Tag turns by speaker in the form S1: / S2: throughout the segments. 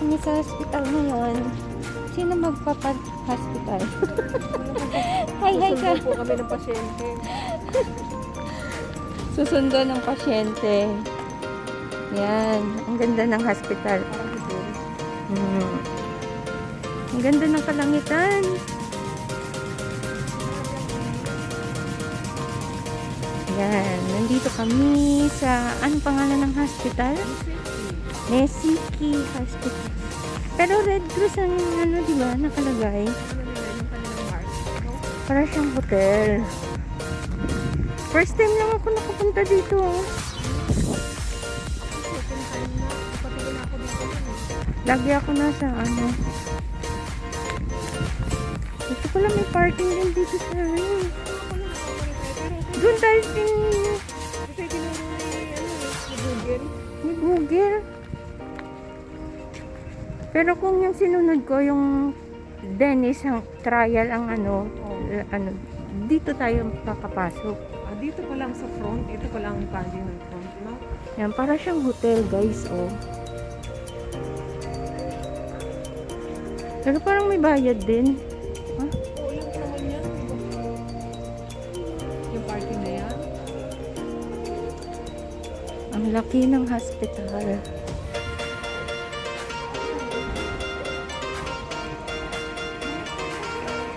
S1: kami sa hospital ngayon. Sino magpapa-hospital? Hi ka.
S2: Susundo po kami ng pasyente.
S1: Susundo ng pasyente. Yan. Ang ganda ng hospital.
S2: Parang ito.
S1: Ang ganda ng kalangitan. Yan. Nandito kami sa, anong pangalan ng hospital? Nesiki Hospital. Pero Red Cross ang ano, di ba, nakalagay. Para siyang hotel. First time lang ako nakapunta dito. Lagi ako nasa ano. Gusto ko lang may parking din dito sa ano. Doon tayo din. May Google. Pero kung yung sinunod ko, yung Dennis ang trial ang ano, dito tayo papapasok.
S2: Dito pa lang sa front. Ito pa lang ang parking ng front. No?
S1: Yan, para siyang hotel, guys, oh. Pero parang may bayad din.
S2: Oo, lang naman yan. Yung parking na yan.
S1: Ang laki ng hospital.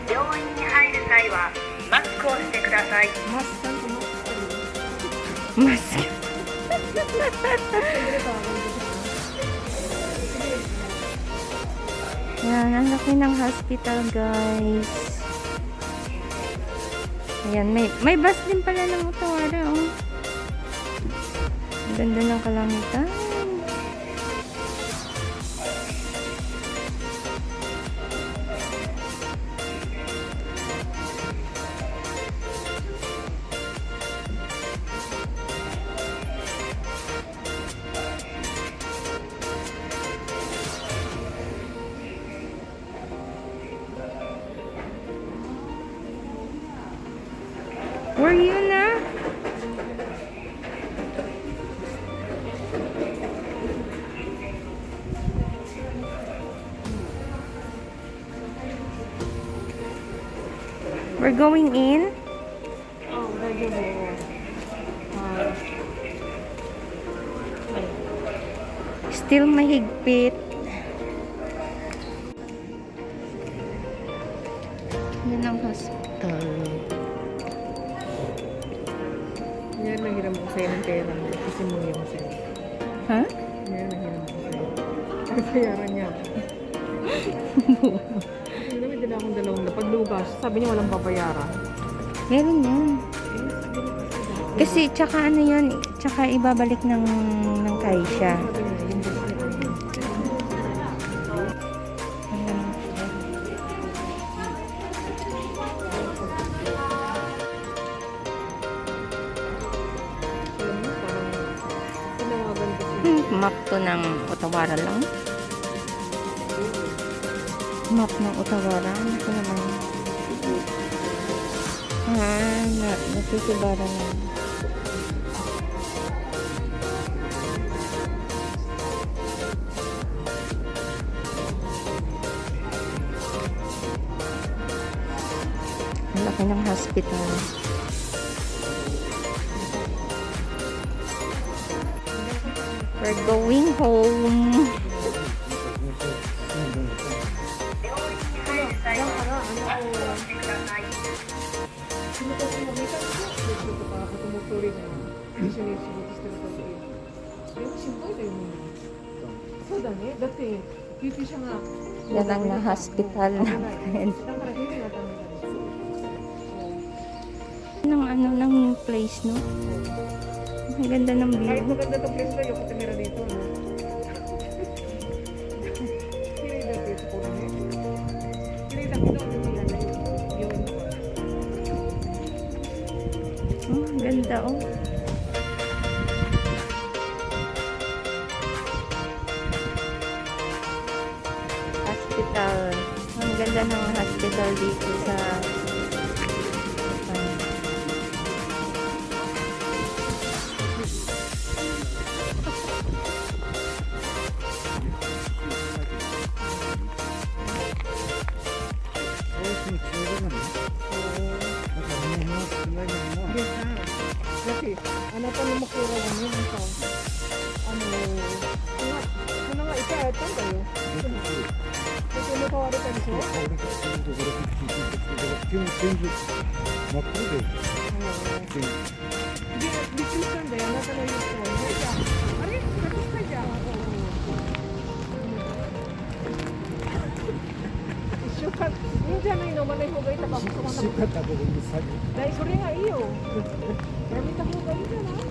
S3: 病院に入る際はマスクをしてください。
S2: Mas, saan ko mas?
S1: Mas. Yan, ang laki ng hospital, guys. Ayan, may bus din pala ng Otawara, oh. Ang ganda ng kalangitan. Were you na? We're going in?
S2: Oh, medyo mo.
S1: Still mahigpit. Yan ang hospital.
S2: Yan, nanghiram ko sa'yo ng pera. Kasi mo yung sa'yo.
S1: Ha?
S2: Yan, nanghiram ko sa'yo. Ay, bayaran niya. Hindi naman dala akong dalawang na. Paglugas, sabi niya walang babayaran.
S1: Meron yan. Kasi tsaka ano yun, tsaka ibabalik ng kaisya.
S2: Sabi niya, yung bukas niya. Alam mo, parang tinawagan ko siya.
S1: Map to ng Otawara lang. Map ng Otawara. Ano ko naman? Natusibara na. Ang laki ng hospital. We're going home. Yan ang na-hospital namin. Ng ano, ng place, no? Ang ganda ng
S2: Kahit
S1: view.
S2: maganda itong place na yung tumira dito, no? Kinita dito po rin eh. Kinita dito, tumira na yun.
S1: Oh, ang ganda, oh. Hospital. Ang ganda ng hospital dito sa
S2: えたんだよ。とても買われたでしょ。
S4: 真っ黒で、
S2: で、びっくりしたんだよ。あなたの言う人はね。じゃあ、あれ私かじゃん。一週間、いいんじゃないの？飲まない方がいいタバコ吸わない方がいい。それがいいよ。やめた方がいいんじゃない？